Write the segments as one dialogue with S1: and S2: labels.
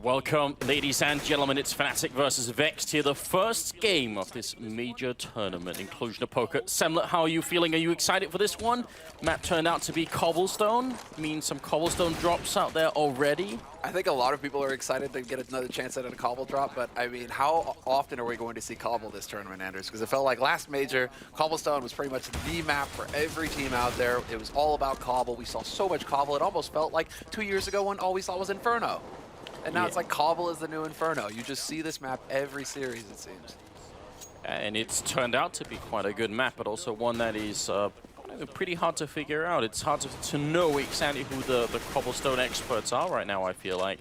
S1: Welcome, ladies and gentlemen. It's Fnatic versus Vexed here, the first game of this major tournament, Inclusion of Poker. Semlet, how are you feeling? Are you excited for this one? Map turned out to be Cobblestone. Means some Cobblestone drops out there already.
S2: I think a lot of people are excited to get another chance at a Cobble drop, but I mean, how often are we going to see Cobble this tournament, Anders? Because it felt like last major, Cobblestone was pretty much the map for every team out there. It was all about Cobble. We saw so much Cobble, it almost felt like 2 years ago when all we saw was Inferno. And now it's like Cobble is the new Inferno. You just see this map every series, it seems.
S1: And it's turned out to be quite a good map, but also one that is pretty hard to figure out. It's hard to know exactly who the Cobblestone experts are right now, I feel like.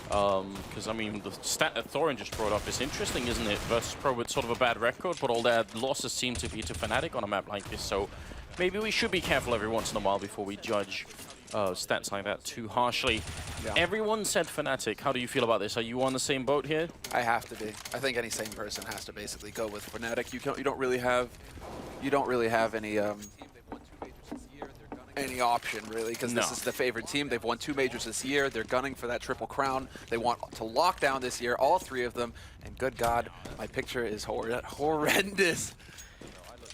S1: Because, I mean, the stat that Thorin just brought up is interesting, isn't it? Versus Pro with sort of a bad record, but all their losses seem to be to Fnatic on a map like this. So maybe we should be careful every once in a while before we judge stats like that too harshly. Yeah. Everyone said Fnatic. How do you feel about this? Are you on the same boat here?
S2: I have to be. I think any sane person has to basically go with Fnatic. You don't really have any option really, because this is the favorite team. They've won 2 majors this year. They're gunning for that triple crown. They want to lock down this year, all 3 of them. And good God, my picture is horrendous.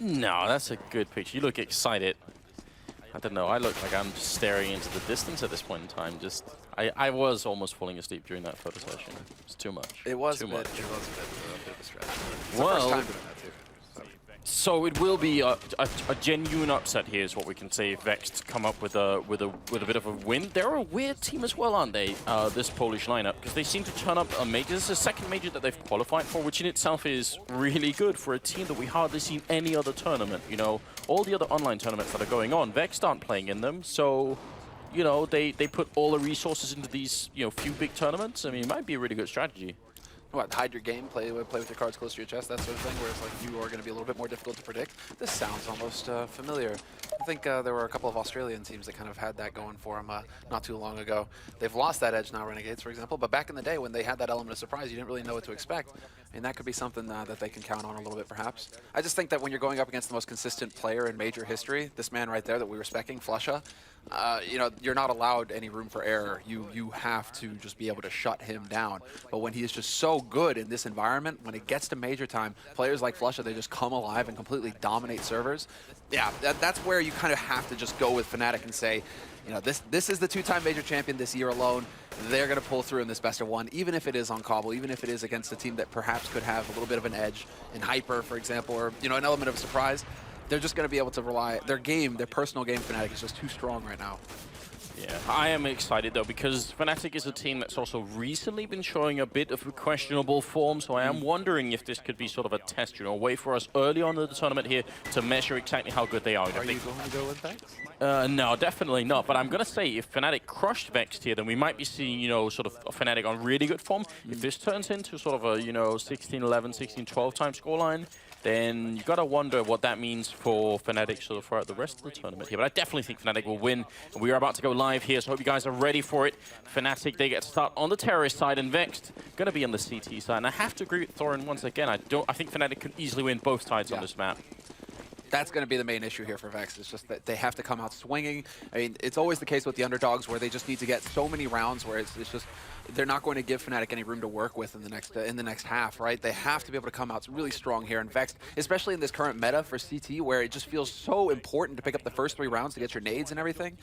S1: No, that's a good picture. You look excited. I don't know, I look like I'm just staring into the distance at this point in time. I was almost falling asleep during that photo session. It was too much.
S2: It was
S1: too much.
S2: It was a bit of a stretch. It's
S1: well,
S2: the first time doing that too.
S1: So it will be a genuine upset here, is what we can say, if Vexed come up with a bit of a win. They're a weird team as well, aren't they? This Polish lineup, because they seem to turn up a major. This is the second major that they've qualified for, which in itself is really good for a team that we hardly see in any other tournament. You know, all the other online tournaments that are going on, Vexed aren't playing in them, so you know they put all the resources into these few big tournaments. I mean, it might be a really good strategy.
S2: What, hide your game, play with your cards close to your chest, that sort of thing, where it's like you are going to be a little bit more difficult to predict. This sounds almost familiar. I think there were a couple of Australian teams that kind of had that going for them not too long ago. They've lost that edge now, Renegades, for example, but back in the day when they had that element of surprise, you didn't really know what to expect. And that could be something that they can count on a little bit, perhaps. I just think that when you're going up against the most consistent player in major history, this man right there that we were specking, Flusha, you're not allowed any room for error. You have to just be able to shut him down. But when he is just so good in this environment, when it gets to major time, players like Flusha, they just come alive and completely dominate servers. Yeah, that's where you kind of have to just go with Fnatic and say, this is the 2-time major champion this year alone. They're going to pull through in this best of 1, even if it is on Cobble, even if it is against a team that perhaps could have a little bit of an edge in Hyper, for example, or an element of a surprise. They're just going to be able to rely. Their personal game, Fnatic, is just too strong right now.
S1: Yeah, I am excited though, because Fnatic is a team that's also recently been showing a bit of a questionable form, so I am wondering if this could be sort of a test, a way for us early on in the tournament here to measure exactly how good they are.
S2: Are you going to go with Vexed?
S1: No, definitely not, but I'm going to say if Fnatic crushed Vexed here, then we might be seeing, sort of a Fnatic on really good form. If this turns into sort of a, 16-11, 16-12 time scoreline, then you got to wonder what that means for Fnatic sort of throughout the rest of the tournament here. But I definitely think Fnatic will win. We are about to go live here, so I hope you guys are ready for it. Fnatic, they get to start on the terrorist side, and Vexed going to be on the CT side. And I have to agree with Thorin once again. I think Fnatic could easily win both sides on this map.
S2: That's going to be the main issue here for Vexed. It's just that they have to come out swinging. I mean, it's always the case with the underdogs where they just need to get so many rounds where it's just they're not going to give Fnatic any room to work with in the next half, right? They have to be able to come out really strong here. And Vexed, especially in this current meta for CT, where it just feels so important to pick up the first 3 rounds to get your nades and everything.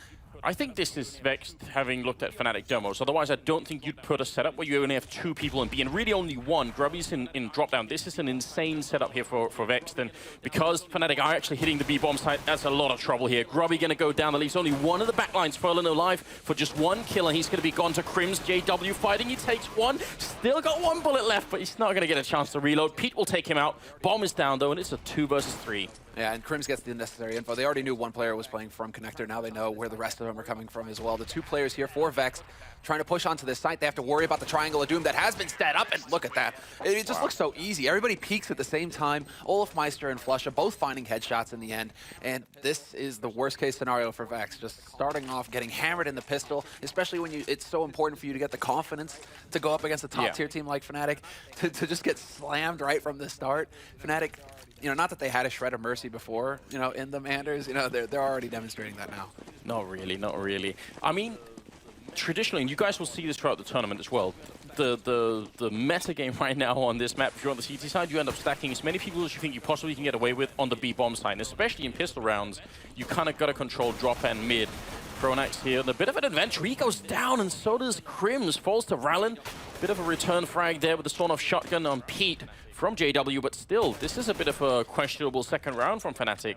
S1: I think this is Vexed having looked at Fnatic demos. Otherwise, I don't think you'd put a setup where you only have 2 people in B, and really only 1. Grubby's in drop down. This is an insane setup here for Vexed, and because Fnatic are actually hitting the B bomb site, that's a lot of trouble here. Grubby going to go down. That leaves only one of the backlines. Furlan alive for just 1 kill, and he's going to be gone to Crims. JW fighting. He takes 1. Still got 1 bullet left, but he's not going to get a chance to reload. Pete will take him out. Bomb is down, though, and it's a 2 versus 3.
S2: Yeah, and Crims gets the necessary info. They already knew 1 player was playing from Connector. Now they know where the rest of them are coming from as well. The 2 players here for Vexed trying to push onto this site. They have to worry about the Triangle of Doom that has been set up, and look at that. It just looks so easy. Everybody peeks at the same time. Olafmeister and Flusha both finding headshots in the end, and this is the worst case scenario for Vexed. Just starting off, getting hammered in the pistol, especially when it's so important for you to get the confidence to go up against a top-tier team like Fnatic, to just get slammed right from the start. Fnatic, not that they had a shred of mercy before, in them, Anders, they're already demonstrating that now.
S1: Not really, not really. I mean, traditionally, and you guys will see this throughout the tournament as well, the meta game right now on this map. If you're on the CT side, you end up stacking as many people as you think you possibly can get away with on the B-bomb side. And especially in pistol rounds, you kind of got to control drop and mid. Pronax here, and a bit of an adventure. He goes down, and so does Crims. Falls to Rallen. Bit of a return frag there with the sawn-off shotgun on Pete from JW, but still, this is a bit of a questionable second round from Fnatic.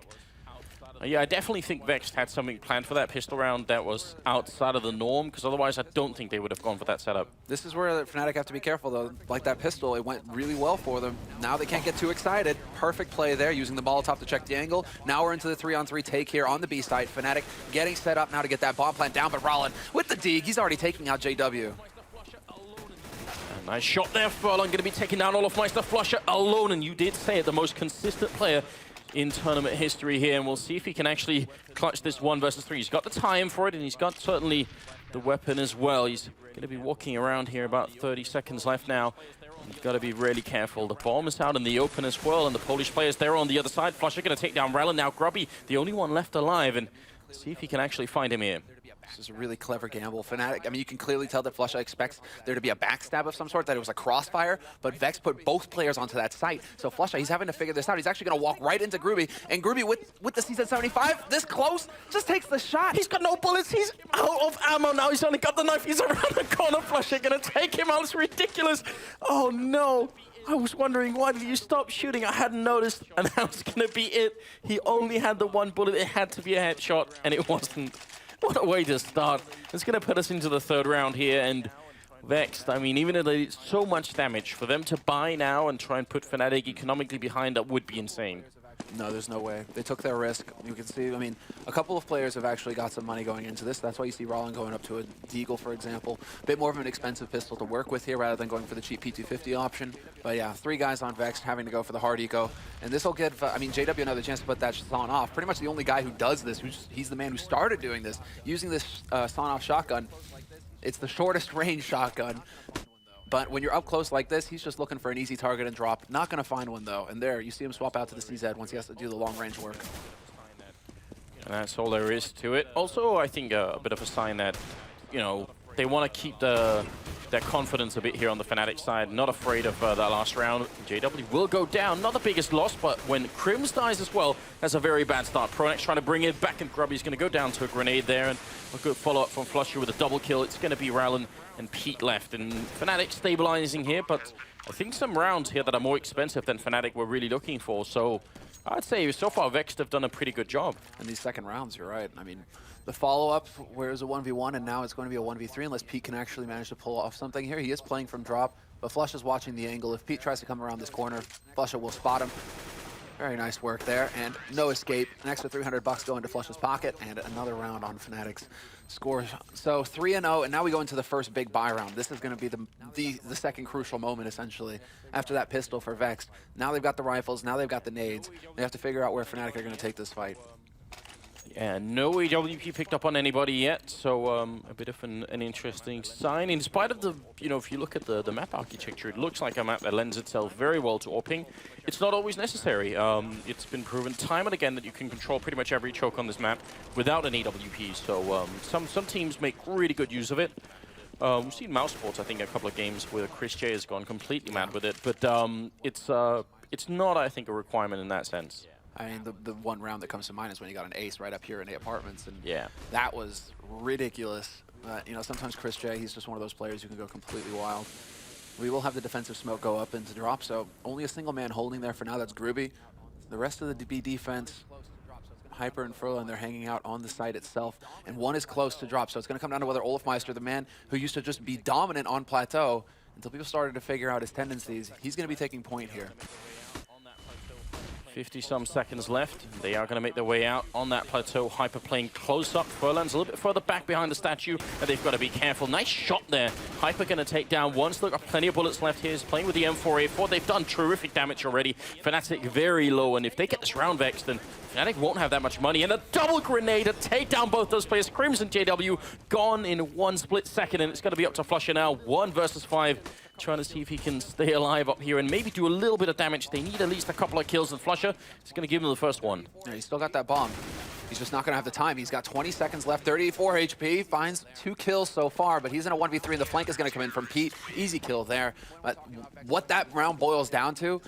S1: Yeah, I definitely think Vexed had something planned for that pistol round that was outside of the norm, because otherwise I don't think they would have gone for that setup.
S2: This is where Fnatic have to be careful, though. Like that pistol, it went really well for them. Now they can't get too excited. Perfect play there, using the Molotov to check the angle. Now we're into the 3-on-3 take here on the B side. Fnatic getting set up now to get that bomb plant down, but Rallen with the dig, he's already taking out JW.
S1: A nice shot there, Furlong going to be taking down Olofmeister. Flusher alone, and you did say it, the most consistent player in tournament history here, and we'll see if he can actually clutch this 1 versus 3. He's got the time for it, and he's got certainly the weapon as well. He's going to be walking around here, about 30 seconds left now. You've got to be really careful. The bomb is out in the open as well, and the Polish players there on the other side. Flusher going to take down Rallen. Now Grubby, the only one left alive, and see if he can actually find him here.
S2: This is a really clever gamble. Fnatic, I mean, you can clearly tell that Flusha expects there to be a backstab of some sort, that it was a crossfire, but Vex put both players onto that site. So Flusha, he's having to figure this out. He's actually going to walk right into Groovy, and Groovy with the CZ75, this close, just takes the shot.
S1: He's got no bullets. He's out of ammo now. He's only got the knife. He's around the corner. Flusha going to take him out. It's ridiculous. Oh, no. I was wondering, why did you stop shooting? I hadn't noticed, and that was going to be it. He only had the one bullet. It had to be a headshot, and it wasn't. What a way to start. It's going to put us into the 3rd round here, and Vexed, I mean, even though they did so much damage, for them to buy now and try and put Fnatic economically behind, that would be insane.
S2: No, there's no way. They took their risk. You can see, I mean, a couple of players have actually got some money going into this. That's why you see Rallen going up to a Deagle, for example. A bit more of an expensive pistol to work with here rather than going for the cheap P250 option. But yeah, 3 guys on Vexed having to go for the hard eco. And this will give, I mean, JW another chance to put that sawn off. Pretty much the only guy who does this, he's the man who started doing this, using this sawn off shotgun. It's the shortest range shotgun. But when you're up close like this, he's just looking for an easy target and drop. Not going to find one, though. And there, you see him swap out to the CZ once he has to do the long-range work.
S1: And that's all there is to it. Also, I think a bit of a sign that, you know, they want to keep their confidence a bit here on the Fnatic side. Not afraid of that last round. JW will go down. Not the biggest loss, but when Crims dies as well, that's a very bad start. Pronax trying to bring it back, and Grubby's going to go down to a grenade there. And a good follow-up from Flusher with a double kill. It's going to be Rallen and Pete left. And Fnatic stabilizing here, but I think some rounds here that are more expensive than Fnatic were really looking for. So I'd say so far Vexed have done a pretty good job.
S2: In these second rounds, you're right. I mean, the follow-up, where it was a 1v1, and now it's going to be a 1v3 unless Pete can actually manage to pull off something here. He is playing from drop, but Flush is watching the angle. If Pete tries to come around this corner, Flusha will spot him. Very nice work there, and no escape. An extra 300 bucks going to Flush's pocket, and another round on Fnatic's score. So 3-0, and now we go into the first big buy round. This is going to be the second crucial moment, essentially, after that pistol for Vexed. Now they've got the rifles, now they've got the nades. They have to figure out where Fnatic are going to take this fight.
S1: Yeah, no AWP picked up on anybody yet, so a bit of an interesting sign. In spite of the, you know, if you look at the map architecture, it looks like a map that lends itself very well to AWPing. It's not always necessary. It's been proven time and again that you can control pretty much every choke on this map without an AWP, so some teams make really good use of it. We've seen Mouse Sports, I think, a couple of games where Chris J has gone completely mad with it, but it's not, I think, a requirement in that sense.
S2: I mean, the one round that comes to mind is when you got an ace right up here in the apartments, and
S1: yeah,
S2: that was ridiculous. You know, sometimes Chris J, he's just one of those players who can go completely wild. We will have the defensive smoke go up into drop, so only a single man holding there for now. That's Groovy. The rest of the B defense, Hyper and Furlan, they're hanging out on the site itself, and one is close to drop, so it's going to come down to whether Olofmeister, the man who used to just be dominant on Plateau, until people started to figure out his tendencies, he's going to be taking point here.
S1: 50-some seconds left. They are going to make their way out on that plateau. Hyper playing close up. Furlan's a little bit further back behind the statue, and they've got to be careful. Nice shot there. Hyper going to take down one. Still got plenty of bullets left here. He's playing with the M4A4. They've done terrific damage already. Fnatic very low, and if they get this round Vexed, then Fnatic won't have that much money. And a double grenade to take down both those players. Crims and JW gone in one split second, and it's going to be up to Flusher now. 1 versus 5. Trying to see if he can stay alive up here and maybe do a little bit of damage. They need at least a couple of kills, and Flusher is going to give him the first one.
S2: Yeah, he's still got that bomb. He's just not going to have the time. He's got 20 seconds left, 34 HP, finds 2 kills so far, but he's in a 1v3, and the flank is going to come in from Pete. Easy kill there. But what that round boils down to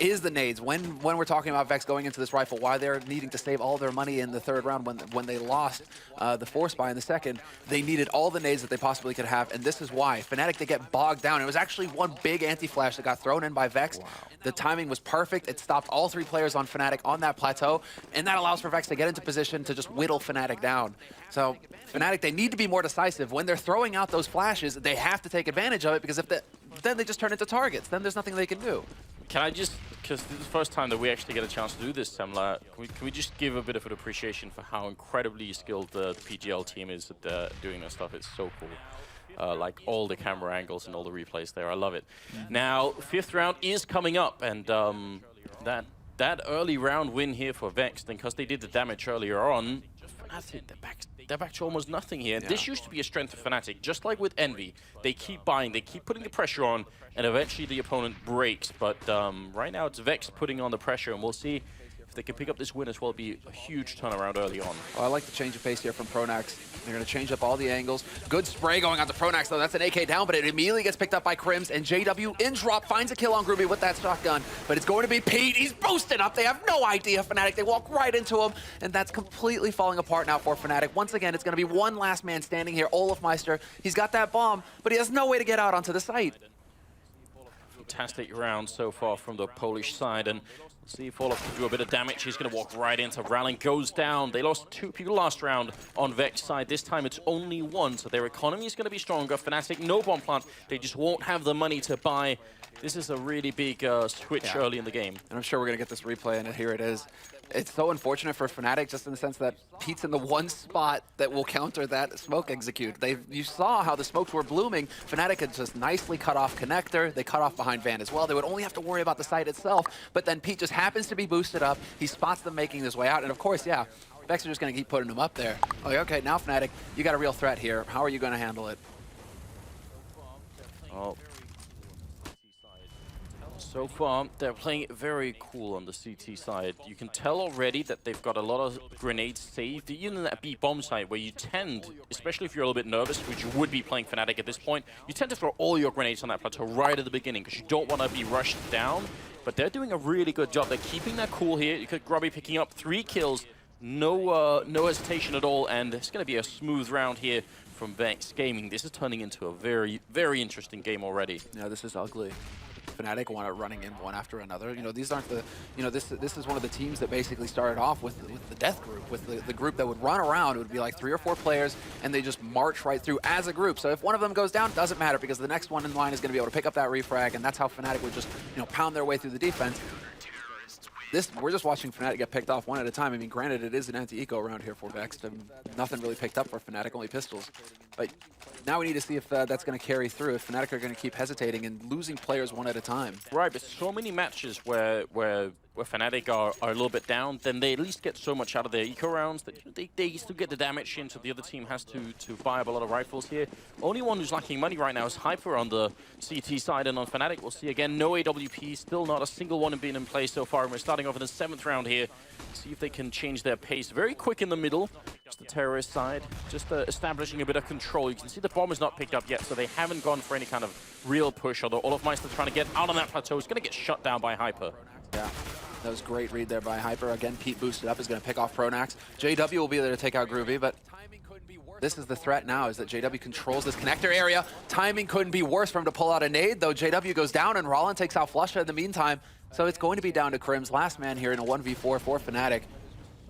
S2: is the nades. When we're talking about Vex going into this rifle, why they're needing to save all their money in the third round when they lost the force buy in the second, they needed all the nades that they possibly could have, and this is why. Fnatic, they get bogged down. It was actually one big anti-flash that got thrown in by Vex. Wow. The timing was perfect. It stopped all 3 players on Fnatic on that plateau, and that allows for Vex to get into position to just whittle Fnatic down. So Fnatic, they need to be more decisive. When they're throwing out those flashes, they have to take advantage of it, because then they just turn into targets. Then there's nothing they can do.
S1: Can I just, because this is the first time that we actually get a chance to do this, Samla, can we just give a bit of an appreciation for how incredibly skilled the PGL team is at doing this stuff? It's so cool. Like all the camera angles and all the replays there, I love it. Now, 5th round is coming up, and that early round win here for Vexed, and because they did the damage earlier on, Fnatic, they're back to almost nothing here. Yeah. This used to be a strength of Fnatic, just like with Envy. They keep buying, they keep putting the pressure on, and eventually the opponent breaks. But right now it's Vex putting on the pressure, and we'll see if they can pick up this win as well. It'll be a huge turnaround early on.
S2: Oh, I like the change of pace here from Pronax. They're going to change up all the angles. Good spray going on to Pronax, though. That's an AK down, but it immediately gets picked up by Crims, and JW in drop finds a kill on Groovy with that shotgun. But it's going to be Pete. He's boosted up. They have no idea, Fnatic. They walk right into him, and that's completely falling apart now for Fnatic. Once again, it's going to be one last man standing here, Olafmeister. He's got that bomb, but he has no way to get out onto the site.
S1: Fantastic round so far from the Polish side, and we'll see if Olaf can do a bit of damage. He's going to walk right into Ralling, goes down. They lost 2 people last round on Vex side. This time it's only 1, so their economy is going to be stronger. Fnatic, no bomb plant. They just won't have the money to buy. This is a really big switch early in the game. And
S2: I'm sure we're going to get this replay, and here it is. It's so unfortunate for Fnatic, just in the sense that Pete's in the one spot that will counter that smoke execute. You saw how the smokes were blooming. Fnatic had just nicely cut off connector. They cut off behind Van as well. They would only have to worry about the site itself, but then Pete just happens to be boosted up. He spots them making his way out, and of course, yeah, Vex are just going to keep putting him up there. Okay, now Fnatic, you got a real threat here. How are you going to handle it?
S1: Oh. So far, they're playing it very cool on the CT side. You can tell already that they've got a lot of grenades saved, even in that B-bomb side, where you tend, especially if you're a little bit nervous, which you would be playing Fnatic at this point, you tend to throw all your grenades on that plateau right at the beginning, because you don't want to be rushed down. But they're doing a really good job. They're keeping that cool here. You could Grubby picking up 3 kills, no hesitation at all, and it's going to be a smooth round here from Vex Gaming. This is turning into a very, very interesting game already.
S2: Yeah, this is ugly. Fnatic want it running in one after another. You know, these aren't the, you know, this is one of the teams that basically started off with the death group, with the group that would run around. It would be like 3 or 4 players, and they just march right through as a group. So if one of them goes down, it doesn't matter, because the next one in line is going to be able to pick up that refrag, and that's how Fnatic would just, you know, pound their way through the defense. We're just watching Fnatic get picked off one at a time. I mean, granted, it is an anti-eco around here for Vexed, and nothing really picked up for Fnatic, only pistols. But now we need to see if that's going to carry through, if Fnatic are going to keep hesitating and losing players one at a time.
S1: Right, but so many matches where Fnatic are a little bit down, then they at least get so much out of their eco rounds that they still get the damage in, so the other team has to buy up a lot of rifles here. Only one who's lacking money right now is Hyper on the CT side, and on Fnatic we'll see again no AWP, still not a single one being in play so far, and we're starting off in the 7th round here. See if they can change their pace. Very quick in the middle, just the terrorist side, just establishing a bit of control. You can see the bomb is not picked up yet, so they haven't gone for any kind of real push, although Olafmeister trying to get out on that plateau. He's going to get shut down by Hyper.
S2: Yeah, that was a great read there by Hyper. Again, Pete boosted up, is going to pick off Pronax. JW will be there to take out Groovy, but this is the threat now, is that JW controls this connector area. Timing couldn't be worse for him to pull out a nade, though JW goes down, and Rollin takes out Flusha in the meantime. So it's going to be down to Crims, last man here in a 1v4 for Fnatic.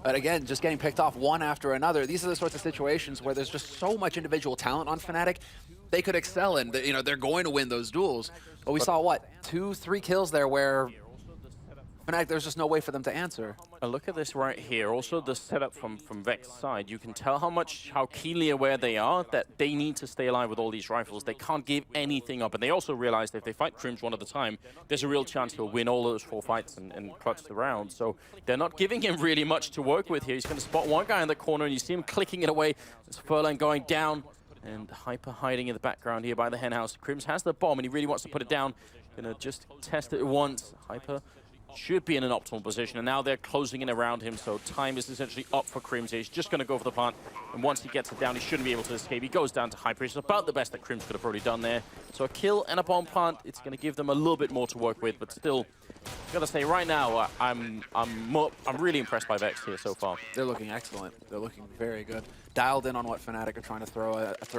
S2: But again, just getting picked off one after another. These are the sorts of situations where there's just so much individual talent on Fnatic. They could excel, and you know, they're going to win those duels. But we saw, what, 2-3 kills there where Fnatic, there's just no way for them to answer.
S1: And look at this right here. Also, the setup from Vex's side. You can tell how keenly aware they are that they need to stay alive with all these rifles. They can't give anything up. And they also realize that if they fight Crims one at a time, there's a real chance he'll win all those 4 fights and clutch the round. So they're not giving him really much to work with here. He's going to spot one guy in the corner, and you see him clicking it away. There's Furlan going down, and Hyper hiding in the background here by the henhouse. Crims has the bomb, and he really wants to put it down. Gonna just test it once. Hyper should be in an optimal position, and now they're closing in around him, so time is essentially up for Crims. He's just going to go for the plant, and once he gets it down, he shouldn't be able to escape. He goes down to Hyper. It's about the best that Crims could have probably done there. So a kill and a bomb plant, it's going to give them a little bit more to work with, but still, I've got to say, right now, I'm really impressed by Vexed here so far.
S2: They're looking excellent. They're looking very good. Dialed in on what Fnatic are trying to throw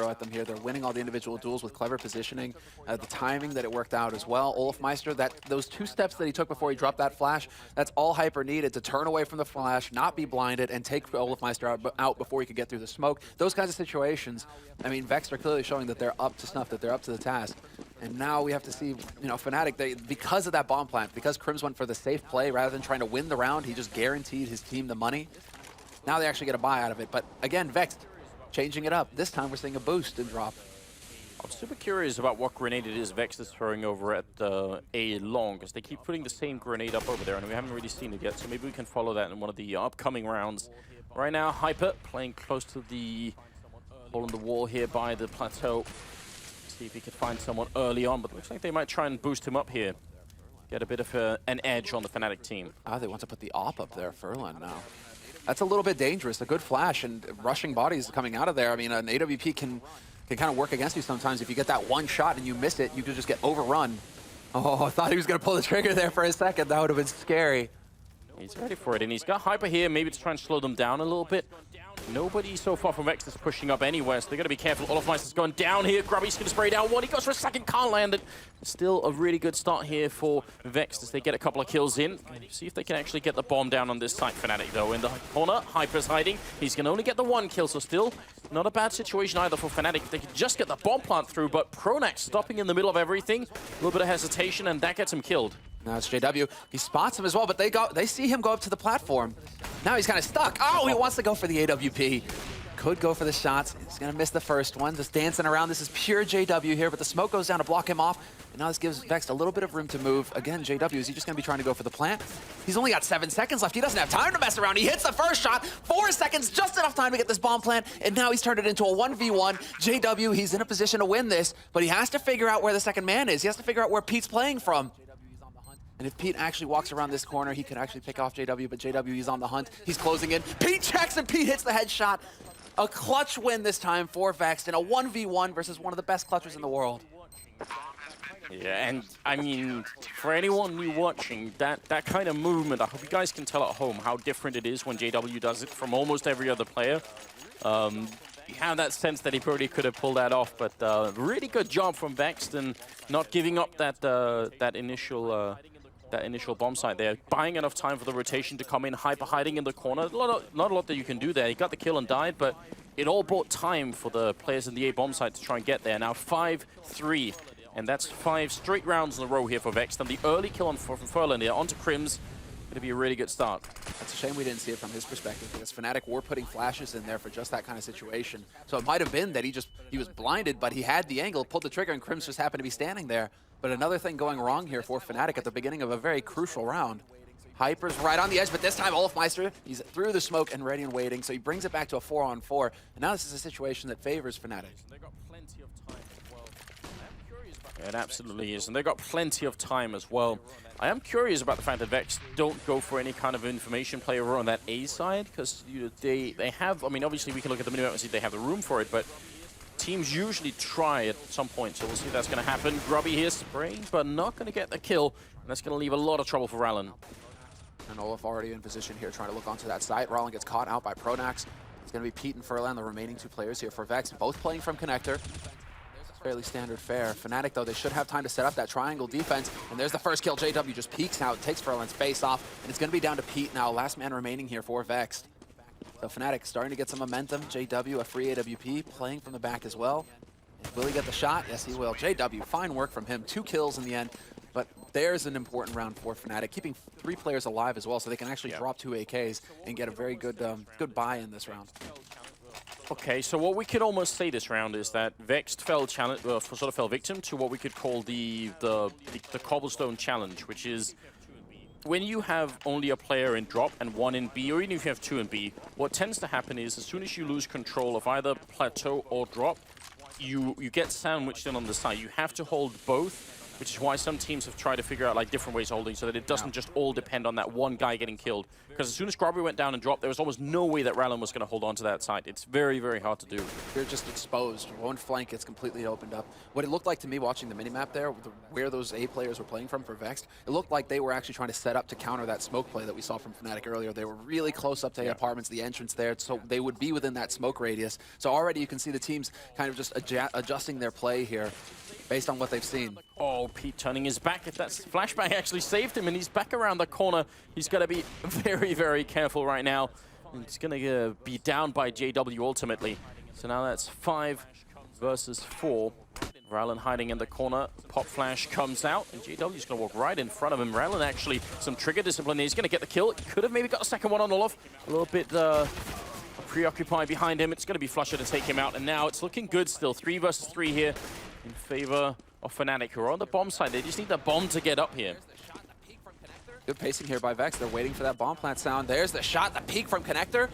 S2: at them here. They're winning all the individual duels with clever positioning. The timing that it worked out as well. Olafmeister, those 2 steps that he took before he dropped that flash, that's all Hyper needed to turn away from the flash, not be blinded, and take Olafmeister out before he could get through the smoke. Those kinds of situations, I mean, Vexed are clearly showing that they're up to snuff, that they're up to the task. And now we have to see, you know, Fnatic, because of that bomb plant, because Crims went for the safe play rather than trying to win the round, he just guaranteed his team the money. Now they actually get a buy out of it. But again, Vexed changing it up. This time we're seeing a boost and drop.
S1: I'm super curious about what grenade it is Vexed is throwing over at A long, because they keep putting the same grenade up over there, and we haven't really seen it yet, so maybe we can follow that in one of the upcoming rounds. Right now, Hyper playing close to the hole in the wall here by the plateau. See if he can find someone early on, but looks like they might try and boost him up here. Get a bit of an edge on the Fnatic team.
S2: Ah, they want to put the AWP up there, Furlan now. That's a little bit dangerous. A good flash and rushing bodies coming out of there. I mean, an AWP can kind of work against you sometimes. If you get that one shot and you miss it, you could just get overrun. Oh, I thought he was going to pull the trigger there for a second. That would have been scary.
S1: He's ready for it, and he's got Hyper here, maybe to try and slow them down a little bit. Nobody so far from Vexed is pushing up anywhere, so they're going to be careful. Olafmeister's going down here. Grubby's going to spray down one. He goes for a second, can't land it. Still a really good start here for Vexed as they get a couple of kills in. See if they can actually get the bomb down on this side. Fnatic, though, in the corner. Hyper's hiding. He's going to only get the 1 kill, so still not a bad situation either for Fnatic. If they could just get the bomb plant through, but Pronax stopping in the middle of everything. A little bit of hesitation, and that gets him killed.
S2: Now it's JW. He spots him as well, but they see him go up to the platform. Now he's kind of stuck. Oh, he wants to go for the AWP. Could go for the shots. He's going to miss the first one. Just dancing around. This is pure JW here, but the smoke goes down to block him off. And now this gives Vexed a little bit of room to move. Again, JW, is he just going to be trying to go for the plant? He's only got 7 seconds left. He doesn't have time to mess around. He hits the first shot. 4 seconds, just enough time to get this bomb plant. And now he's turned it into a 1v1. JW, he's in a position to win this, but he has to figure out where the second man is. He has to figure out where Pete's playing from. And if Pete actually walks around this corner, he could actually pick off JW, but JW, he's on the hunt. He's closing in. Pete checks, and Pete hits the headshot. A clutch win this time for Vexed in a 1v1 versus one of the best clutchers in the world.
S1: Yeah, and I mean, for anyone new watching, that kind of movement, I hope you guys can tell at home how different it is when JW does it from almost every other player. You have that sense that he probably could have pulled that off, but really good job from Vexed and not giving up that initial bomb site there. Buying enough time for the rotation to come in, Hyper hiding in the corner. Not a lot that you can do there. He got the kill and died, but it all bought time for the players in the A bomb site to try and get there. Now 5-3, and that's 5 straight rounds in a row here for Vexed. And the early kill on from Furlan here onto Crims. Going to be a really good start.
S2: It's a shame we didn't see it from his perspective, because Fnatic were putting flashes in there for just that kind of situation. So it might have been that he was blinded, but he had the angle, pulled the trigger, and Crims just happened to be standing there. But another thing going wrong here for Fnatic at the beginning of a very crucial round. Hyper's right on the edge, but this time Olafmeister, he's through the smoke and ready and waiting, so he brings it back to a 4-on-4. And now this is a situation that favors Fnatic.
S1: They got plenty of time as well. It absolutely is, and they've got plenty of time as well. I am curious about the fact that Vexed don't go for any kind of information play over on that A side, because they have, I mean, obviously we can look at the minimap and see they have the room for it, but teams usually try at some point, so we'll see if that's going to happen. Grubby here spraying, but not going to get the kill, and that's going to leave a lot of trouble for Rallen.
S2: And Olaf already in position here, trying to look onto that site. Rallen gets caught out by Pronax. It's going to be Pete and Furlan, the remaining 2 players here for Vexed, both playing from connector. Fairly standard fare. Fnatic, though, they should have time to set up that triangle defense. And there's the first kill. JW just peeks out, takes Furlan's face off, and it's going to be down to Pete now, last man remaining here for Vexed. So Fnatic starting to get some momentum. JW, a free AWP, playing from the back as well. And will he get the shot? Yes, he will. JW, fine work from him. 2 kills in the end. But there's an important round for Fnatic, keeping 3 players alive as well, so they can actually drop 2 AKs and get a very good good buy in this round.
S1: Okay, so what we could almost say this round is that Vexed fell victim to what we could call the cobblestone challenge, which is when you have only a player in drop and 1 in B, or even if you have 2 in B, what tends to happen is as soon as you lose control of either plateau or drop, you get sandwiched in on the side. You have to hold both which is why some teams have tried to figure out like different ways of holding so that it doesn't just all depend on that one guy getting killed. Because as soon as Grubby went down and dropped, there was almost no way that Rallen was going to hold on to that side. It's very, very hard to do.
S2: You're just exposed. One flank gets completely opened up. What it looked like to me watching the minimap there, where those A players were playing from for Vexed, it looked like they were actually trying to set up to counter that smoke play that we saw from Fnatic earlier. They were really close up to apartments, the entrance there, so they would be within that smoke radius. So already you can see the teams kind of just adjusting their play here based on what they've seen.
S1: Oh, Pete turning his back. If that flashbang actually saved him and he's back around the corner, he's got to be very, very careful right now. And he's going to be down by JW ultimately. So now that's 5 versus 4. Rallen hiding in the corner. Pop flash comes out, and JW's going to walk right in front of him. Rallen actually some trigger discipline. He's going to get the kill. He could have maybe got a second one on Olaf. A little bit preoccupied behind him. It's going to be Flusher to take him out, and now it's looking good still. 3 versus 3 here in favor of Fnatic, who are on the bomb side. They just need the bomb to get up here.
S2: Good pacing here by Vex. They're waiting for that bomb plant sound. There's the shot, the peek from Connector.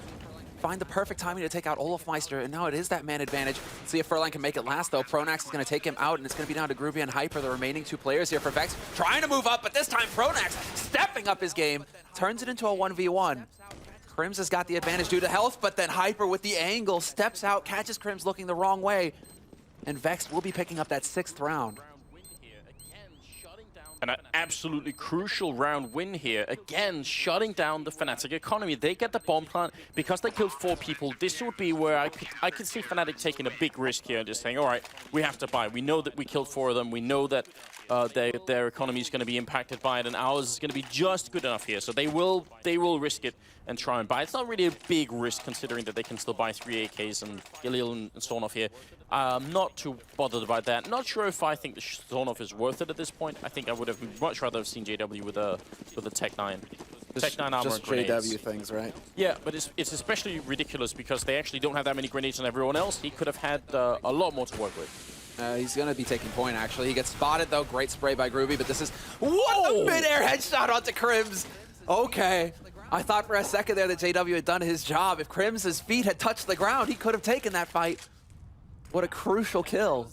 S2: Find the perfect timing to take out Olafmeister, and now it is that man advantage. See if Furlan can make it last, though. Pronax is going to take him out, and it's going to be down to Groovy and Hyper, the remaining 2 players here for Vex. Trying to move up, but this time Pronax stepping up his game, turns it into a 1v1. Crims has got the advantage due to health, but then Hyper with the angle steps out, catches Crims looking the wrong way, and Vex will be picking up that 6th round.
S1: And an absolutely crucial round win here. Again, shutting down the Fnatic economy. They get the bomb plant because they killed 4 people. This would be where I could see Fnatic taking a big risk here and just saying, all right, we have to buy. We know that we killed 4 of them. We know that their economy is going to be impacted by it, and ours is going to be just good enough here. So they will risk it and try and buy. It's not really a big risk considering that they can still buy 3 AKs and Galil and Stornoff here. Not too bothered about that. Not sure if I think the Stornoff is worth it at this point. I think I would have much rather have seen JW with a Tech 9. Tech 9 armor
S2: just
S1: and grenades.
S2: JW things, right?
S1: Yeah, but it's especially ridiculous because they actually don't have that many grenades on everyone else. He could have had a lot more to work with.
S2: He's going to be taking point, actually. He gets spotted, though. Great spray by Groovy, but this is... What a mid-air headshot onto Crims! Okay. I thought for a second there that JW had done his job. If Crims' feet had touched the ground, he could have taken that fight. What a crucial kill.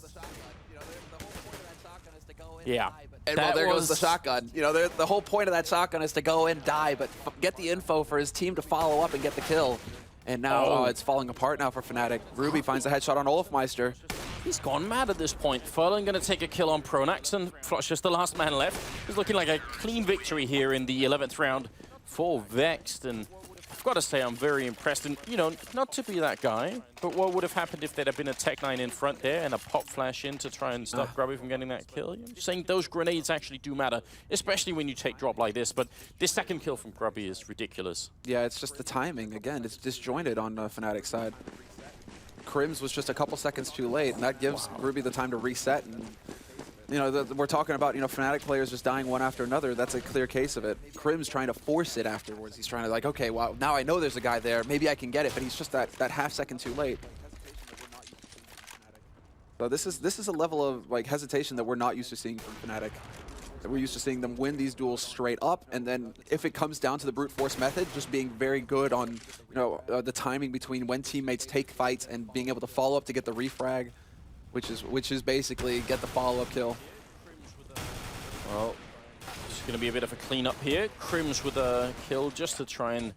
S1: Yeah.
S2: And well, there goes the shotgun. You know, the whole point of that shotgun is to go in, die, but get the info for his team to follow up and get the kill. And now it's falling apart now for Fnatic. Ruby finds a headshot on Olafmeister.
S1: He's gone mad at this point. Furlan going to take a kill on Pronax, and Flush is the last man left. It's looking like a clean victory here in the 11th round for Vexed, and I've got to say I'm very impressed. And, you know, not to be that guy, but what would have happened if there'd have been a Tech 9 in front there and a pop flash in to try and stop Grubby from getting that kill? I'm just saying those grenades actually do matter, especially when you take drop like this. But this second kill from Grubby is ridiculous.
S2: Yeah, it's just the timing. Again, it's disjointed on Fnatic's side. Crims was just a couple seconds too late, and that gives Ruby the time to reset. And you know, we're talking about, you know, Fnatic players just dying one after another. That's a clear case of it. Crims trying to force it afterwards. He's trying to like, okay, well, now I know there's a guy there. Maybe I can get it, but he's just that half second too late. So this is a level of like hesitation that we're not used to seeing from Fnatic. We're used to seeing them win these duels straight up, and then if it comes down to the brute force method, just being very good on, you know, the timing between when teammates take fights and being able to follow up to get the refrag, which is basically get the follow-up kill.
S1: Well, it's going to be a bit of a cleanup here. Crims with a kill just to try and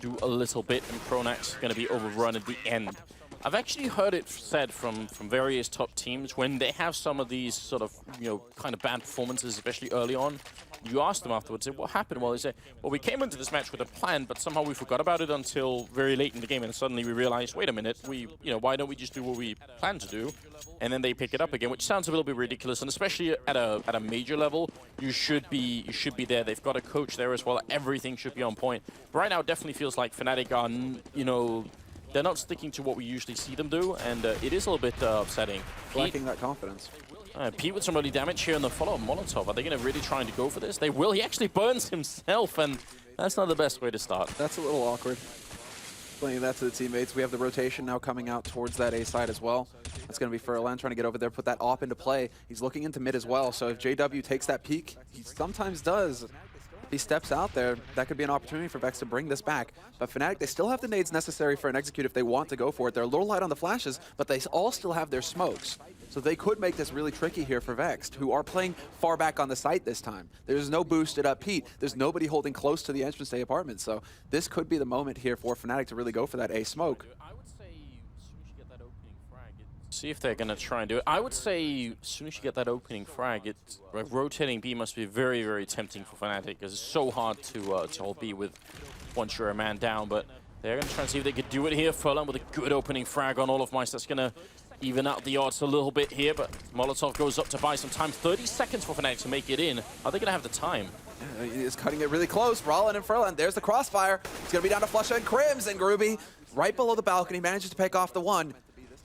S1: do a little bit, and Pronax going to be overrun at the end. I've actually heard it said from various top teams when they have some of these sort of, you know, kind of bad performances, especially early on, you ask them afterwards, what happened? Well, they say, well, we came into this match with a plan, but somehow we forgot about it until very late in the game, and suddenly we realized, wait a minute, you know, why don't we just do what we planned to do? And then they pick it up again, which sounds a little bit ridiculous, and especially at a major level, you should be there. They've got a coach there as well. Everything should be on point. But right now, it definitely feels like Fnatic are, you know, they're not sticking to what we usually see them do, and it is a little bit upsetting.
S2: Lacking that confidence.
S1: Pete with some early damage here in the follow-up Molotov. Are they going to really try to go for this? They will. He actually burns himself, and that's not the best way to start.
S2: That's a little awkward. Explaining that to the teammates. We have the rotation now coming out towards that A side as well. That's going to be Furlan trying to get over there, put that op into play. He's looking into mid as well, so if JW takes that peek, he sometimes does. He steps out there, that could be an opportunity for Vex to bring this back. But Fnatic, they still have the nades necessary for an execute if they want to go for it. They're a little light on the flashes, but they all still have their smokes.
S3: So they could make this really tricky here for Vexed, who are playing far back on the site this time. There's no boosted up Pete. There's nobody holding close to the entrance to the apartment. So this could be the moment here for Fnatic to really go for that A smoke.
S1: I would say as soon as you get that opening frag, see if they're going to try and do it. I would say as soon as you get that opening frag, it's like rotating B must be very, very tempting for Fnatic because it's so hard to hold B with once you're a man down. But they're going to try and see if they could do it here. Furlan with a good opening frag on Olofmeister. That's going to even out the odds a little bit here, but Molotov goes up to buy some time. 30 seconds for Fnatic to make it in. Are they going to have the time?
S3: He's cutting it really close. Rollin and Furlan. There's the crossfire. It's going to be down to Flusha and Crims, and Groovy right below the balcony manages to pick off the one.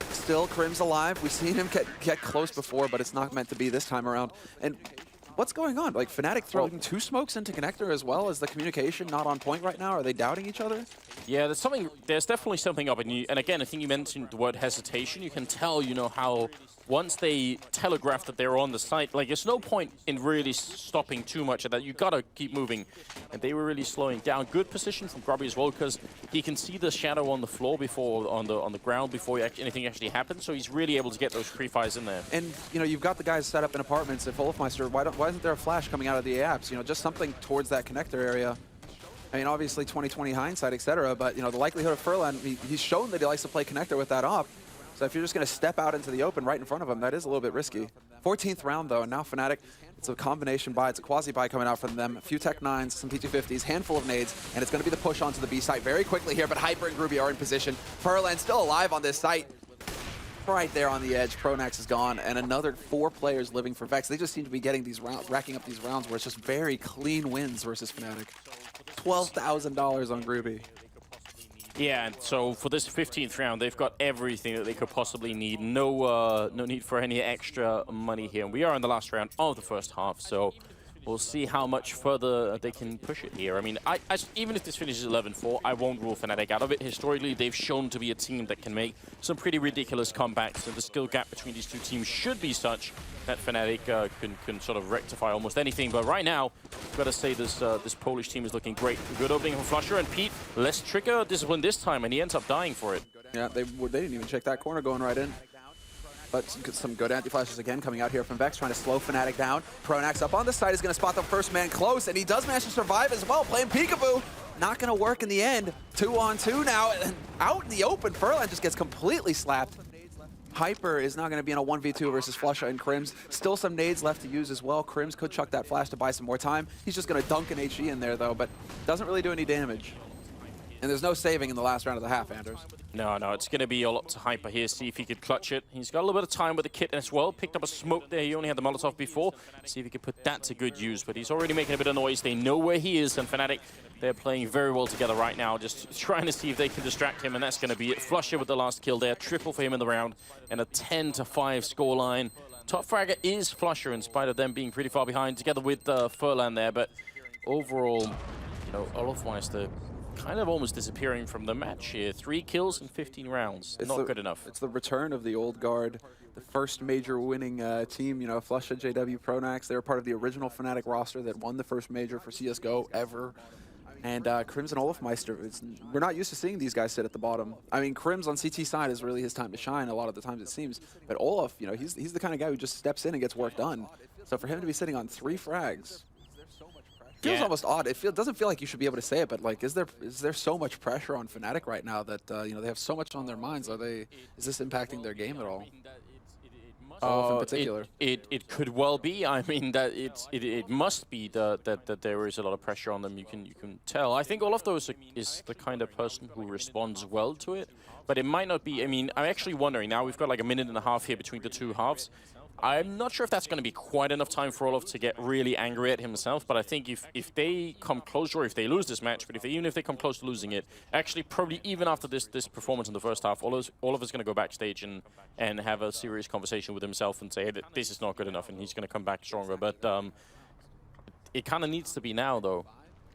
S3: Still Crims alive. We've seen him get close before, but it's not meant to be this time around. And what's going on? Like Fnatic throwing two smokes into connector as well. Is the communication not on point right now? Are they doubting each other?
S1: Yeah, there's definitely something up. And again, I think you mentioned the word hesitation. You can tell, you know, how once they telegraph that they're on the site, like there's no point in really stopping too much of that. You gotta keep moving. And they were really slowing down. Good position from Grubby as well, because he can see the shadow on the floor before, on the ground before anything actually happens. So he's really able to get those free fires in there.
S3: And you know, you've got the guys set up in apartments. If Olofmeister, why isn't there a flash coming out of the apps? You know, just something towards that connector area. I mean, obviously 20/20 hindsight, etc. But you know, the likelihood of Furlan, he's shown that he likes to play connector with that op. So if you're just going to step out into the open right in front of him, that is a little bit risky. 14th round though, and now Fnatic, it's a combination buy, it's a quasi buy coming out from them. A few Tech 9s, some P250s, handful of nades, and it's going to be the push onto the B site very quickly here. But Hyper and Groovy are in position. Furlan still alive on this site. Right there on the edge, Pronax is gone, and another 4 players living for Vex. They just seem to be getting these rounds, racking up these rounds where it's just very clean wins versus Fnatic. $12,000 on Groovy.
S1: Yeah, and so for this 15th round, they've got everything that they could possibly need. No need for any extra money here. And we are in the last round of the first half, so we'll see how much further they can push it here. I mean, even if this finishes 11-4, I won't rule Fnatic out of it. Historically, they've shown to be a team that can make some pretty ridiculous comebacks, and the skill gap between these two teams should be such that Fnatic can sort of rectify almost anything. But right now, I've got to say this Polish team is looking great. Good opening from Flusher, and Pete, less trigger discipline this time, and he ends up dying for it.
S3: Yeah, they didn't even check that corner going right in. But some good anti-flashes again coming out here from Vex, trying to slow Fnatic down. Pronax up on the side is going to spot the first man close, and he does manage to survive as well, playing peekaboo. Not going to work in the end. 2-on-2 now, and out in the open, Furlan just gets completely slapped. Hyper is not going to be in a 1v2 versus Flusha and Crims. Still some nades left to use as well. Crims could chuck that flash to buy some more time. He's just going to dunk an HE in there, though, but doesn't really do any damage. And there's no saving in the last round of the half, Anders.
S1: No, it's going to be all up to Hyper here, see if he could clutch it. He's got a little bit of time with the kit as well. Picked up a smoke there. He only had the Molotov before. See if he could put that to good use. But he's already making a bit of noise. They know where he is, and Fnatic, they're playing very well together right now, just trying to see if they can distract him, and that's going to be it. Flusher with the last kill there. Triple for him in the round, and a 10-5 scoreline. Top fragger is Flusher, in spite of them being pretty far behind, together with Furlan there. But overall, you know, Olofmeister kind of almost disappearing from the match here. 3 kills in 15 rounds. Not good enough.
S3: It's the return of the old guard, the first major winning team. You know, Flusha, JW, Pronax, they were part of the original Fnatic roster that won the first major for CSGO ever. And Crims and Olofmeister, we're not used to seeing these guys sit at the bottom. I mean, Crims on CT side is really his time to shine a lot of the times, it seems. But Olof, you know, he's the kind of guy who just steps in and gets work done. So for him to be sitting on 3 frags, feels almost odd. It doesn't feel like you should be able to say it, but like, is there so much pressure on Fnatic right now that you know, they have so much on their minds? Is this impacting their game at all? In particular,
S1: it could well be. I mean, that it must be that there is a lot of pressure on them. You can tell. I think Olaf though is the kind of person who responds well to it, but it might not be. I mean, I'm actually wondering now. We've got like a minute and a half here between the two halves. I'm not sure if that's going to be quite enough time for Olaf to get really angry at himself, but I think if they come close, or if they lose this match, but even if they come close to losing it, actually probably even after this performance in the first half, Olaf is going to go backstage and have a serious conversation with himself and say, hey, this is not good enough, and he's going to come back stronger. But it kind of needs to be now, though.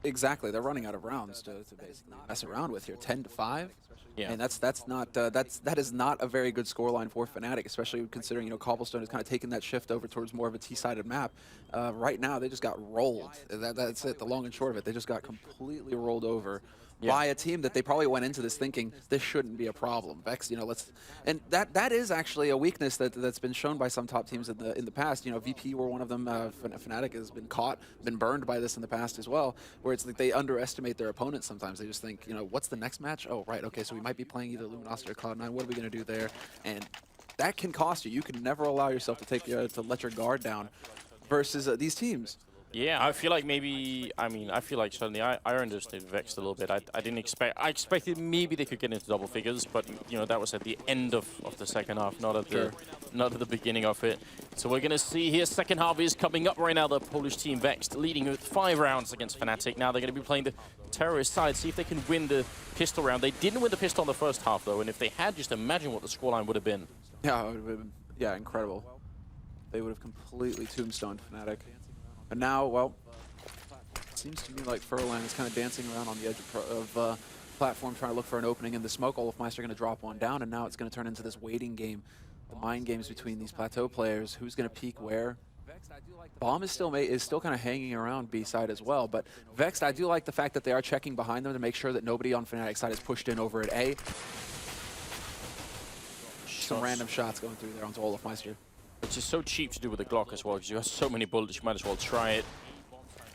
S3: Exactly, they're running out of rounds to basically mess around with here. 10-5.
S1: Yeah,
S3: and that is not a very good scoreline for Fnatic, especially considering, you know, Cobblestone has kind of taken that shift over towards more of a T-sided map. Right now, they just got rolled. That's it. The long and short of it, they just got completely rolled over by a team that they probably went into this thinking this shouldn't be a problem. Vexed, you know, and that is actually a weakness that's been shown by some top teams in the past. You know, VP were one of them. Fnatic has been been burned by this in the past as well, where it's like they underestimate their opponents sometimes. They just think, you know, what's the next match? Oh, right, okay, so we might be playing either Luminosity or Cloud9. What are we going to do there? And that can cost you. You can never allow yourself to let your guard down versus these teams.
S1: Yeah, I feel like maybe, I feel like suddenly I underestimated Vexed a little bit. I expected maybe they could get into double figures, but you know, that was at the end of the second half, not at the beginning of it. So we're gonna see here, second half is coming up right now. The Polish team Vexed leading with 5 rounds against Fnatic. Now they're gonna be playing the terrorist side, see if they can win the pistol round. They didn't win the pistol in the first half though, and if they had, just imagine what the scoreline would have been.
S3: Yeah, it would have been, yeah, incredible. They would have completely tombstoned Fnatic. And now, well, it seems to me like Furlan is kind of dancing around on the edge of platform, trying to look for an opening in the smoke. Olofmeister going to drop one down, and now it's going to turn into this waiting game, the mind games between these plateau players. Who's going to peek where? Bomb is still kind of hanging around B side as well, but Vexed, I do like the fact that they are checking behind them to make sure that nobody on Fnatic side is pushed in over at A. Some random shots going through there onto Olofmeister.
S1: Which is so cheap to do with the Glock as well, because you have so many bullets, you might as well try it.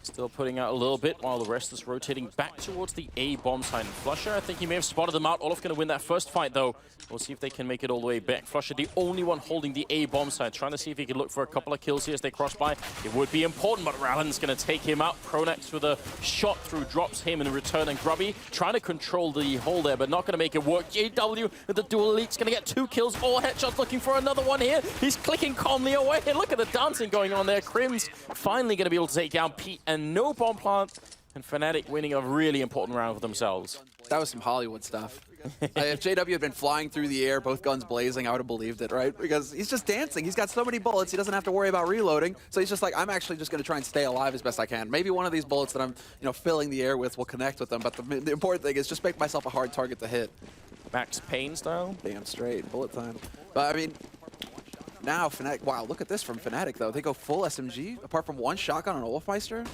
S1: Still putting out a little bit while the rest is rotating back towards the A bomb side. And Flusher, I think he may have spotted them out. Olof going to win that first fight, though. We'll see if they can make it all the way back. Flusher, the only one holding the A bomb side, trying to see if he can look for a couple of kills here as they cross by. It would be important, but Rallen's going to take him out. Pronax with a shot through, drops him in return, and Grubby trying to control the hole there, but not going to make it work. JW with the dual elite's going to get 2 kills, all headshots, looking for another one here. He's clicking calmly away. Look at the dancing going on there. Crim's finally going to be able to take down Pete, and no bomb plant. And Fnatic winning a really important round for themselves.
S3: That was some Hollywood stuff. If JW had been flying through the air, both guns blazing, I would have believed it, right? Because he's just dancing. He's got so many bullets, he doesn't have to worry about reloading. So he's just like, I'm actually just going to try and stay alive as best I can. Maybe one of these bullets that I'm, you know, filling the air with will connect with them. But the important thing is just make myself a hard target to hit.
S1: Max Payne style?
S3: Damn straight, bullet time. But I mean, now Fnatic, wow, look at this from Fnatic though. They go full SMG, apart from one shotgun on Olofmeister.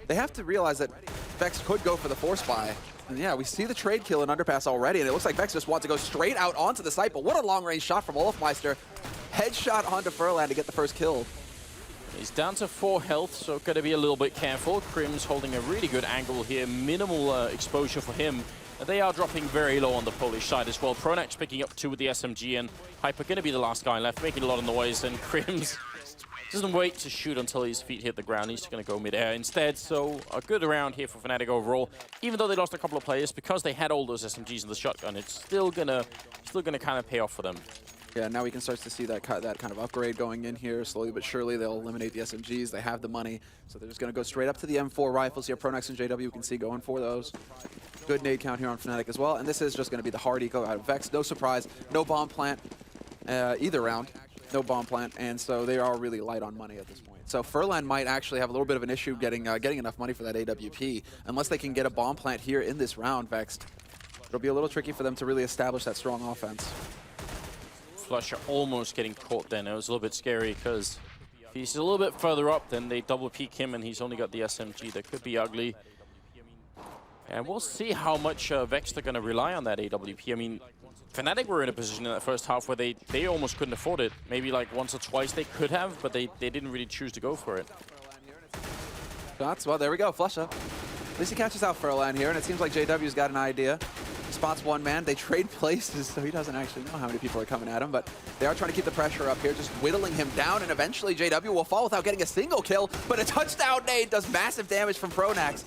S3: They have to realize that Vex could go for the force buy. And yeah, we see the trade kill in Underpass already, and it looks like Vex just wants to go straight out onto the site, but what a long-range shot from Olofmeister. Headshot onto Furlan to get the first kill.
S1: He's down to 4 health, so got to be a little bit careful. Crim's holding a really good angle here, minimal exposure for him. They are dropping very low on the Polish side as well. Pronax picking up 2 with the SMG, and Hyper going to be the last guy left, making a lot of noise, and Crim's doesn't wait to shoot until his feet hit the ground. He's just going to go mid-air instead. So a good round here for Fnatic overall. Even though they lost a couple of players, because they had all those SMGs and the shotgun, it's still gonna kind of pay off for them.
S3: Yeah, now we can start to see that kind of upgrade going in here. Slowly but surely, they'll eliminate the SMGs. They have the money, so they're just going to go straight up to the M4 rifles here. Pronax and JW, you can see going for those. Good nade count here on Fnatic as well. And this is just going to be the hard eco out of Vex. No surprise, no bomb plant either round. No bomb plant, and so they are really light on money at this point. So Furlan might actually have a little bit of an issue getting enough money for that AWP. Unless they can get a bomb plant here in this round, Vexed, it'll be a little tricky for them to really establish that strong offense.
S1: Flusher almost getting caught then. It was a little bit scary because if he's a little bit further up, then they double peek him and he's only got the SMG. That could be ugly. And we'll see how much Vexed are going to rely on that AWP. I mean, Fnatic were in a position in that first half where they almost couldn't afford it. Maybe like once or twice they could have, but they didn't really choose to go for it.
S3: Shots, well, there we go, Flusher. At least he catches out Furlan here, and it seems like JW's got an idea. Spots one man, they trade places, so he doesn't actually know how many people are coming at him, but they are trying to keep the pressure up here, just whittling him down, and eventually JW will fall without getting a single kill, but a touchdown nade does massive damage from Pronax.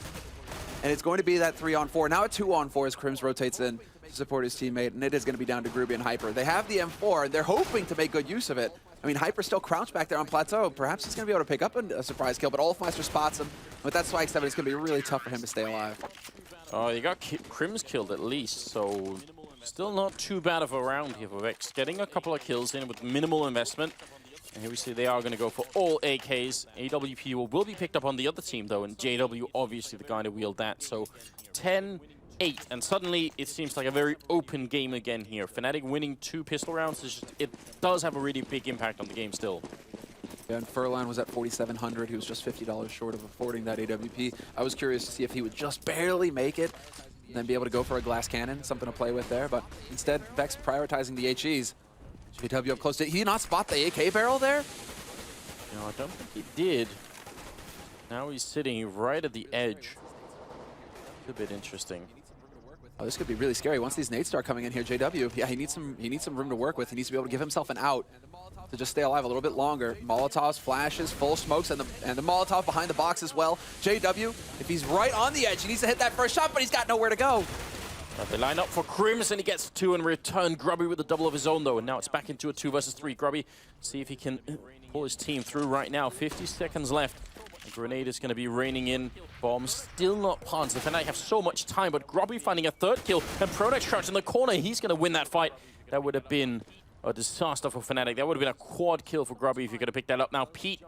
S3: And it's going to be that 3-on-4. Now a 2-on-4 as Crims rotates in to support his teammate, and it is going to be down to Groovy and Hyper. They have the M4, and they're hoping to make good use of it. I mean, Hyper's still crouched back there on Plateau. Perhaps he's going to be able to pick up a surprise kill, but Olofmeister spots him. With that Swag 7, it's going to be really tough for him to stay alive.
S1: Oh, you got Crims killed at least, so still not too bad of a round here for Vex. Getting a couple of kills in with minimal investment. And here we see they are going to go for all AKs. AWP will be picked up on the other team, though, and JW obviously the guy to wield that. So 10-8, and suddenly it seems like a very open game again here. Fnatic winning 2 pistol rounds, it does have a really big impact on the game still.
S3: Yeah, and Furlan was at 4,700. He was just $50 short of affording that AWP. I was curious to see if he would just barely make it. and then be able to go for a glass cannon, something to play with there. But instead, Vex prioritizing the HEs. JW up close. Did he not spot the AK barrel there?
S1: No, I don't think he did. Now he's sitting right at the edge. A bit interesting.
S3: Oh, this could be really scary. Once these nades start coming in here, JW, yeah, he needs some room to work with. He needs to be able to give himself an out to just stay alive a little bit longer. Molotovs, flashes, full smokes, and the Molotov behind the box as well. JW, if he's right on the edge, he needs to hit that first shot, but he's got nowhere to go.
S1: They line up for Crimson. He gets 2 in return. Grubby with a double of his own, though, and now it's back into a 2 versus 3. Grubby, see if he can pull his team through right now. 50 seconds left. A grenade is going to be raining in. Bomb still not planted. The Fnatic have so much time, but Grubby finding a 3rd kill, and Pronex crouched in the corner. He's going to win that fight. That would have been a disaster for Fnatic. That would have been a quad kill for Grubby if he could have picked that up. Now Pete,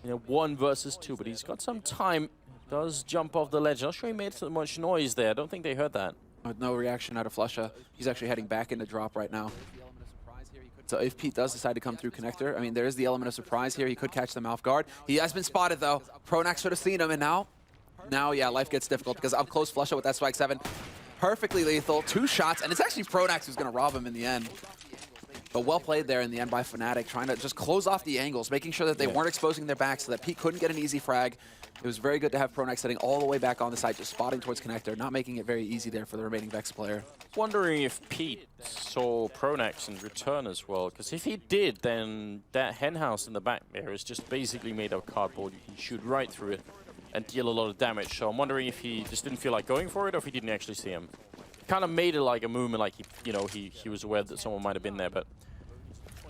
S1: 1 versus 2, but he's got some time. Does jump off the ledge. Not sure he made so much noise there. I don't think they heard that.
S3: With no reaction out of Flusha. He's actually heading back into drop right now. So if Pete does decide to come through connector, I mean, there is the element of surprise here. He could catch them off guard. He has been spotted, though. Pronax should have seen him, and now, yeah, life gets difficult because up close Flusha with that Spike 7. Perfectly lethal. 2 shots, and it's actually Pronax who's going to rob him in the end. But well played there in the end by Fnatic, trying to just close off the angles, making sure that they weren't exposing their backs so that Pete couldn't get an easy frag. It was very good to have Pronax sitting all the way back on the side, just spotting towards connector, not making it very easy there for the remaining Vex player.
S1: Wondering if Pete saw Pronax in return as well, because if he did, then that henhouse in the back there is just basically made of cardboard. You can shoot right through it and deal a lot of damage. So I'm wondering if he just didn't feel like going for it, or if he didn't actually see him. Kind of made it like a movement, like he was aware that someone might have been there, but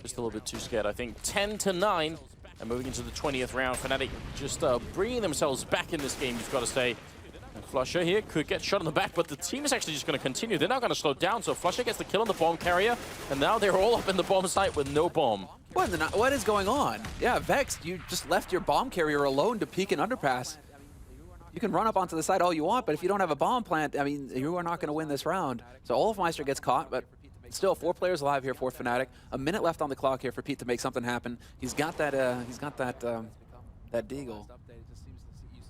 S1: just a little bit too scared. I think 10-9, and moving into the 20th round. Fnatic just bringing themselves back in this game, you've got to say. And Flusha here could get shot in the back, but the team is actually just going to continue. They're not going to slow down, so Flusha gets the kill on the bomb carrier, and now they're all up in the bomb site with no bomb.
S3: What is going on? Yeah, Vexed, you just left your bomb carrier alone to peek an underpass. You can run up onto the side all you want, but if you don't have a bomb plant, I mean, you are not going to win this round. So Olofmeister gets caught, but still 4 players alive here for Fnatic. A minute left on the clock here for Pete to make something happen. He's got that deagle.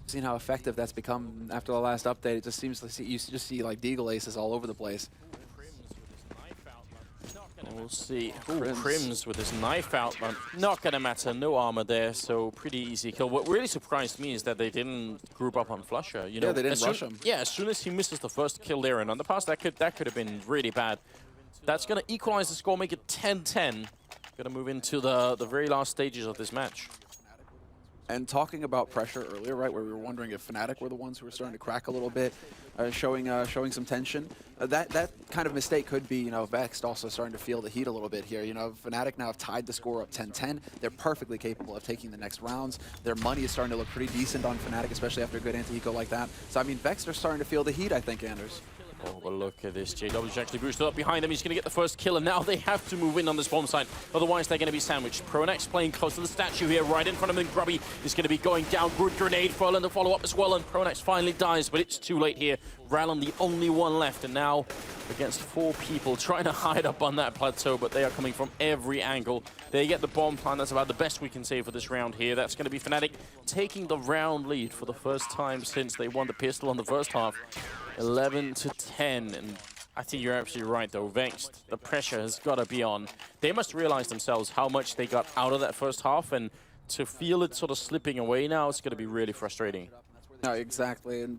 S3: Seen how effective that's become after the last update. It just seems to see, you just see like deagle aces all over the place.
S1: We'll see. Ooh, Crims with his knife out, but not gonna matter. No armor there, so pretty easy kill. What really surprised me is that they didn't group up on Flusha. You know,
S3: yeah, they didn't rush him.
S1: Yeah, as soon as he misses the first kill there in underpass, that could have been really bad. That's gonna equalize the score, make it 10-10. Gonna move into the very last stages of this match.
S3: And talking about pressure earlier, right, where we were wondering if Fnatic were the ones who were starting to crack a little bit, showing some tension. That kind of mistake could be, Vexed also starting to feel the heat a little bit here. Fnatic now have tied the score up 10-10. They're perfectly capable of taking the next rounds. Their money is starting to look pretty decent on Fnatic, especially after a good anti-eco like that. So, I mean, Vexed are starting to feel the heat, I think, Anders.
S1: Oh, but look at this. JW's actually boosted up behind them. He's going to get the first kill, and now they have to move in on this bomb site. Otherwise, they're going to be sandwiched. Pronex playing close to the statue here, right in front of him. Grubby is going to be going down. Good grenade. Furlan to follow up as well, and Pronex finally dies, but it's too late here. Rallen, the only one left, and now against 4 people trying to hide up on that plateau, but they are coming from every angle. They get the bomb plant. That's about the best we can say for this round here. That's going to be Fnatic taking the round lead for the first time since they won the pistol on the first half. 11-10, and I think you're absolutely right, though. Vexed, the pressure has got to be on. They must realize themselves how much they got out of that first half, and to feel it sort of slipping away now, it's going to be really frustrating.
S3: No, exactly, and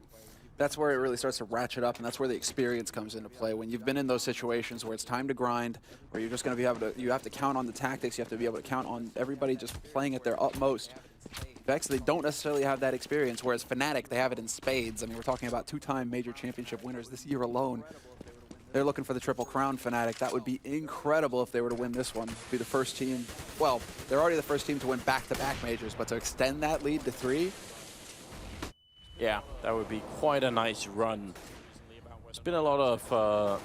S3: that's where it really starts to ratchet up, and that's where the experience comes into play. When you've been in those situations where it's time to grind, where you're just going to be able to, you have to count on the tactics, you have to be able to count on everybody just playing at their utmost. Vex, they don't necessarily have that experience, whereas Fnatic, they have it in spades. I mean, we're talking about 2-time major championship winners this year alone. They're looking for the Triple Crown, Fnatic. That would be incredible if they were to win this one. Be the first team, well, they're already the first team to win back-to-back majors, but to extend that lead to 3?
S1: Yeah, that would be quite a nice run. There's been a lot of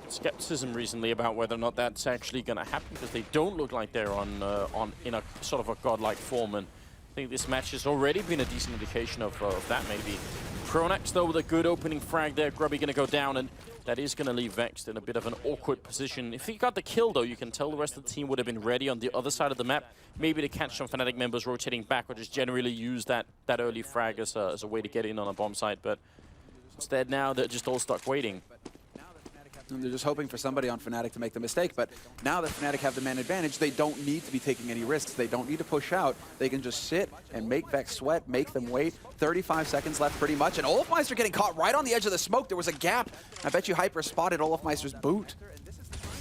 S1: skepticism recently about whether or not that's actually going to happen, because they don't look like they're in a sort of a godlike form, and I think this match has already been a decent indication of that, maybe. Pronex, though, with a good opening frag there. Grubby going to go down, and that is going to leave Vexed in a bit of an awkward position. If he got the kill, though, you can tell the rest of the team would have been ready on the other side of the map, maybe to catch some Fnatic members rotating back, or just generally use that early frag as a way to get in on a bomb site. But Instead, now they're just all stuck waiting.
S3: And they're just hoping for somebody on Fnatic to make the mistake, but now that Fnatic have the man advantage, they don't need to be taking any risks. They don't need to push out. They can just sit and make Vex sweat, make them wait. 35 seconds left pretty much, and Olofmeister getting caught right on the edge of the smoke. There was a gap. I bet you Hyper spotted Olofmeister's boot.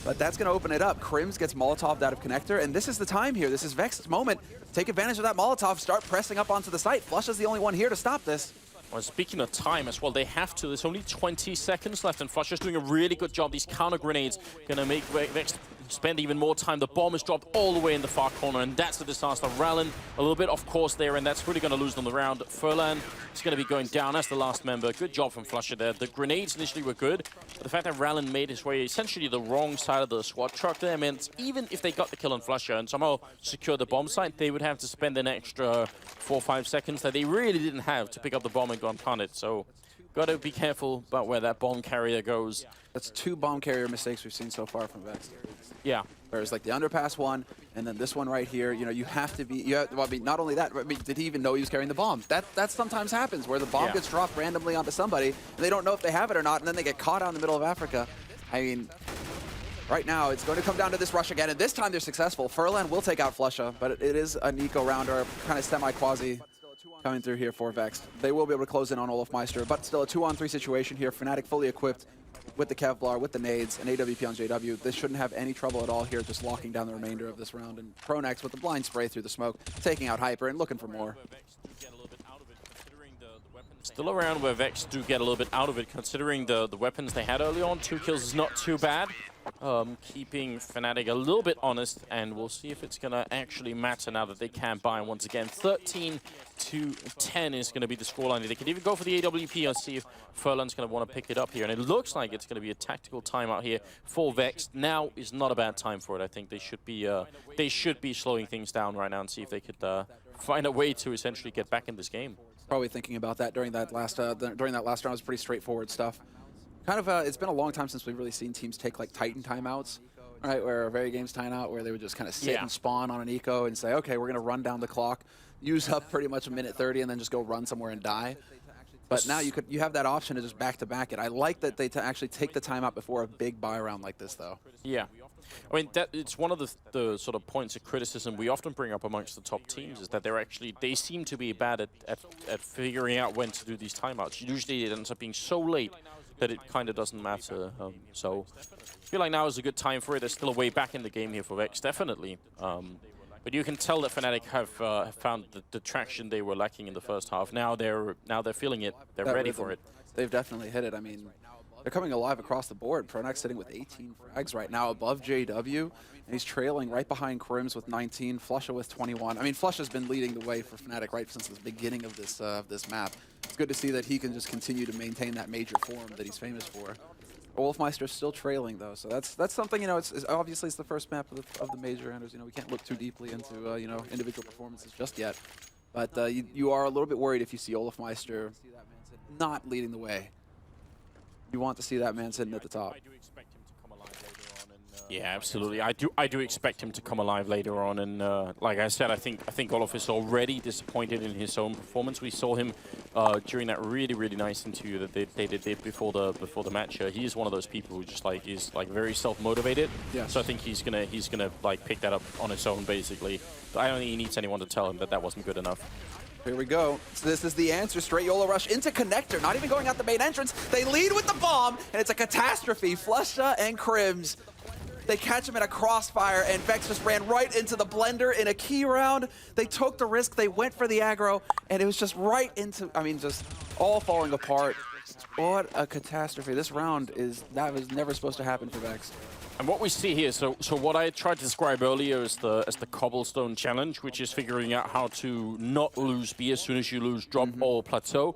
S3: But that's going to open it up. Crims gets Molotov'd out of connector, and this is the time here. This is Vexed's moment. Take advantage of that Molotov, start pressing up onto the site. Flush is the only one here to stop this.
S1: Well, speaking of time as well, they have to. There's only 20 seconds left, and Flusher's doing a really good job. These counter grenades going to make Vex spend even more time. The bomb is dropped all the way in the far corner, and that's the disaster. Rallen, a little bit off course there, and that's really going to lose them the round. Furlan is going to be going down as the last member. Good job from Flusher there. The grenades initially were good, but the fact that Rallen made his way essentially the wrong side of the SWAT truck there meant even if they got the kill on Flusher and somehow secured the bomb site, they would have to spend an extra 4 or 5 seconds that they really didn't have to pick up the bomb and go and plant it. So got to be careful about where that bomb carrier goes.
S3: That's 2 bomb carrier mistakes we've seen so far from Vex.
S1: Yeah.
S3: Whereas like the underpass one, and then this one right here, you know, you have to be, well, I mean, not only that, I mean, did he even know he was carrying the bomb? That sometimes happens, where the bomb gets dropped randomly onto somebody, and they don't know if they have it or not, and then they get caught out in the middle of Africa. I mean, right now, it's going to come down to this rush again, and this time they're successful. Furlan will take out Flusha, but it is a Nico round, or kind of semi-quasi coming through here for Vex. They will be able to close in on Olofmeister, but still a 2-on-3 situation here. Fnatic fully equipped with the Kevlar, with the nades, and AWP on JW. This shouldn't have any trouble at all here, just locking down the remainder of this round. And Pronex with the blind spray through the smoke, taking out Hyper and looking for more.
S1: Still around where Vex do get a little bit out of it, considering the weapons they had early on. 2 kills is not too bad. Keeping Fnatic a little bit honest, and we'll see if it's going to actually matter now that they can buy once again. 13-10 is going to be the scoreline. They could even go for the AWP and see if Furlan's going to want to pick it up here. And it looks like it's going to be a tactical timeout here for Vex. Now is not a bad time for it. I think they should be slowing things down right now and see if they could find a way to essentially get back in this game.
S3: Probably thinking about that during that last round. Was pretty straightforward stuff. Kind of, it's been a long time since we've really seen teams take like Titan timeouts, right? Where a very game's timeout, where they would just kind of sit and spawn on an eco and say, okay, we're gonna run down the clock, use up pretty much a minute 30, and then just go run somewhere and die. But now you have that option to just back-to-back it. I like that they actually take the timeout before a big buy round like this, though.
S1: Yeah. I mean, it's one of the sort of points of criticism we often bring up amongst the top teams, is that they seem to be bad at figuring out when to do these timeouts. Usually it ends up being so late that it kind of doesn't matter. So I feel like now is a good time for it. There's still a way back in the game here for Vex, definitely. But you can tell that Fnatic have found the traction they were lacking in the first half. Now they're feeling it. They're ready for it.
S3: They've definitely hit it. I mean, they're coming alive across the board. Pronex sitting with 18 frags right now above JW, and he's trailing right behind Crims with 19, Flusha with 21. I mean, Flusha's been leading the way for Fnatic right since the beginning of this map. It's good to see that he can just continue to maintain that major form that he's famous for. Wolfmeister's still trailing though, so that's something, you know, it's obviously it's the first map of the major, and you know, we can't look too deeply into you know, individual performances just yet. But you are a little bit worried if you see Olofmeister not leading the way. You want to see that man sitting at the top.
S1: Yeah, absolutely. I do expect him to come alive later on, and like I said, I think Olof is already disappointed in his own performance. We saw him during that really nice interview that they did before the match. He is one of those people who just like is like very self-motivated.
S3: Yes.
S1: So I think he's gonna like pick that up on his own basically. But I don't think he needs anyone to tell him that wasn't good enough.
S3: Here we go. So this is the answer. Straight YOLO rush into connector. Not even going out the main entrance. They lead with the bomb, and it's a catastrophe. Flusha and Crims, they catch him in a crossfire, and Vex just ran right into the blender in a key round. They took the risk. They went for the aggro, and it was just right into, I mean, just all falling apart. What a catastrophe. This round that was never supposed to happen for Vex.
S1: And what we see here, so what I tried to describe earlier as the cobblestone challenge, which is figuring out how to not lose B as soon as you lose drop or plateau.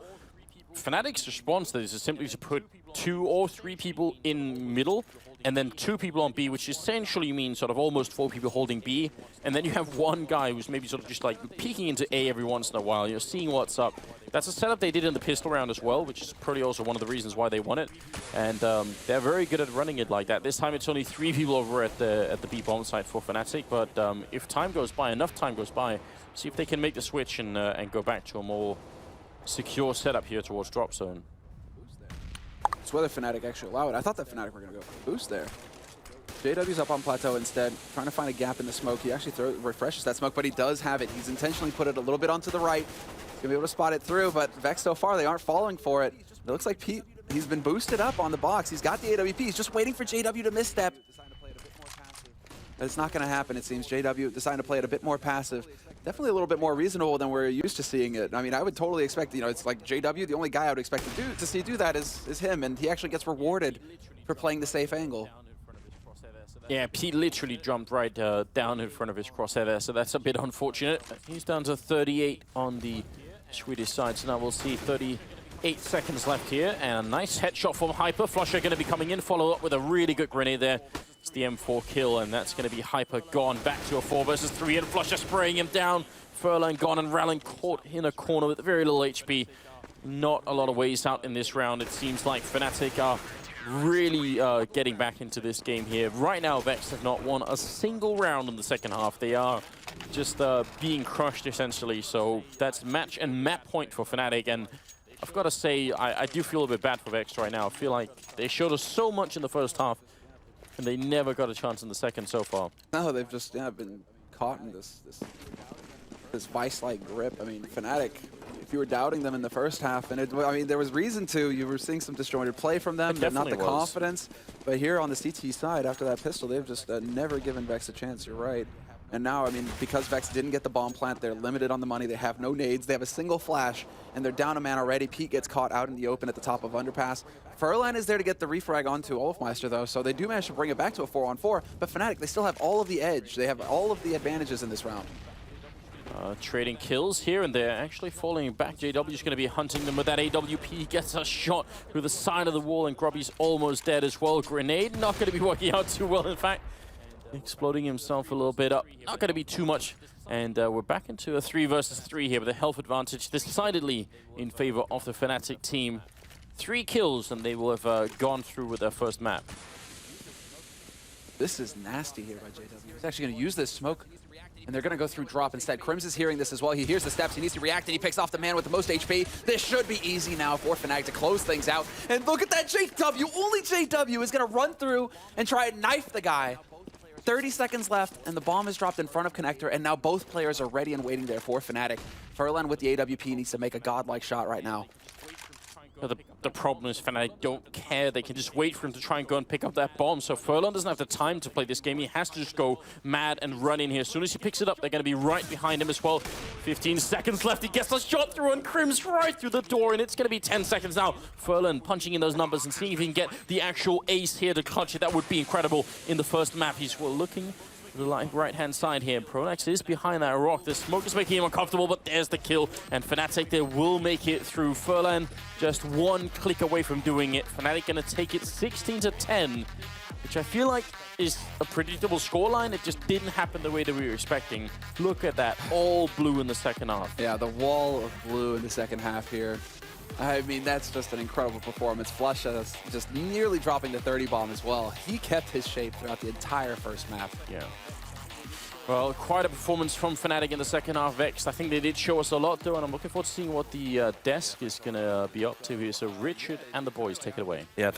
S1: Fnatic's response to this is simply to put 2 or 3 people in middle, and then 2 people on B, which essentially means sort of almost 4 people holding B, and then you have 1 guy who's maybe sort of just like peeking into A every once in a while, you know, seeing what's up. That's a setup they did in the pistol round as well, which is probably also one of the reasons why they won it. And they're very good at running it like that. This time it's only 3 people over at the B bomb site for Fnatic, but if time goes by, enough time goes by, see if they can make the switch and go back to a more secure setup here towards drop zone.
S3: It's whether Fnatic actually allow it. I thought that Fnatic were going to go for the boost there. JW's up on plateau instead, trying to find a gap in the smoke. He actually refreshes that smoke, but he does have it. He's intentionally put it a little bit onto the right. He's going to be able to spot it through, but Vex so far, they aren't falling for it. It looks like Pete, he's been boosted up on the box. He's got the AWP. He's just waiting for JW to misstep. But it's not going to happen, it seems. JW deciding to play it a bit more passive. Definitely a little bit more reasonable than we're used to seeing it. I mean, I would totally expect, you know, it's like JW, the only guy I would expect to see do that is him, and he actually gets rewarded for playing the safe angle.
S1: Yeah, Pete literally jumped right down in front of his crosshair there, so that's a bit unfortunate. He's down to 38 on the Swedish side, so now we'll see 38 seconds left here, and a nice headshot from Hyper. Flusher going to be coming in, follow up with a really good grenade there. It's the M4 kill, and that's going to be Hyper gone. Back to a 4 versus 3, and Flusher spraying him down. Furlan gone, and Rallen caught in a corner with very little HP. Not a lot of ways out in this round. It seems like Fnatic are really getting back into this game here. Right now, Vexed have not won a single round in the second half. They are just being crushed, essentially. So that's match and map point for Fnatic, and I've got to say, I do feel a bit bad for Vexed right now. I feel like they showed us so much in the first half, and they never got a chance in the second so far.
S3: No, they've just been caught in this vice-like grip. I mean, Fnatic, if you were doubting them in the first half, and I mean, there was reason to. You were seeing some disjointed play from them, but not the confidence. But here on the CT side, after that pistol, they've just never given Vex a chance. You're right. And now, I mean, because Vex didn't get the bomb plant, they're limited on the money. They have no nades. They have a single flash, and they're down a man already. Pete gets caught out in the open at the top of Underpass. Furlan is there to get the refrag onto Olofmeister, though, so they do manage to bring it back to a 4-on-4. But Fnatic, they still have all of the edge. They have all of the advantages in this round.
S1: Trading kills here, and they're actually falling back. JW's going to be hunting them with that AWP. Gets a shot through the side of the wall, and Grubby's almost dead as well. Grenade not going to be working out too well, in fact. Exploding himself a little bit up. Not going to be too much. And we're back into a 3 versus 3 here with a health advantage decidedly in favor of the Fnatic team. 3 kills, and they will have gone through with their first map.
S3: This is nasty here by JW. He's actually going to use this smoke, and they're going to go through drop instead. Crims is hearing this as well. He hears the steps. He needs to react, and he picks off the man with the most HP. This should be easy now for Fnatic to close things out. And look at that JW. Only JW is going to run through and try and knife the guy. 30 seconds left, and the bomb is dropped in front of Connector, and now both players are ready and waiting there for Fnatic. Furlan with the AWP needs to make a godlike shot right now.
S1: The problem is Fnatic don't care. They can just wait for him to try and go and pick up that bomb. So Furlan doesn't have the time to play this game. He has to just go mad and run in here. As soon as he picks it up, they're going to be right behind him as well. 15 seconds left. He gets a shot through, and Crim's right through the door, and it's going to be 10 seconds now. Furlan punching in those numbers and seeing if he can get the actual ace here to clutch it. That would be incredible in the first map. He's looking the right-hand side here. Pronax is behind that rock. The smoke is making him uncomfortable, but there's the kill. And Fnatic, they will make it through. Furlan just one click away from doing it. Fnatic going to take it 16-10, which I feel like is a predictable scoreline. It just didn't happen the way that we were expecting. Look at that, all blue in the second half.
S3: Yeah, the wall of blue in the second half here. I mean, that's just an incredible performance. Flush just nearly dropping the 30 bomb as well. He kept his shape throughout the entire first map.
S1: Yeah. Well, quite a performance from Fnatic in the second half. Vexed, I think they did show us a lot, though, and I'm looking forward to seeing what the desk is going to be up to here. So Richard and the boys, take it away.
S4: Yeah, thanks.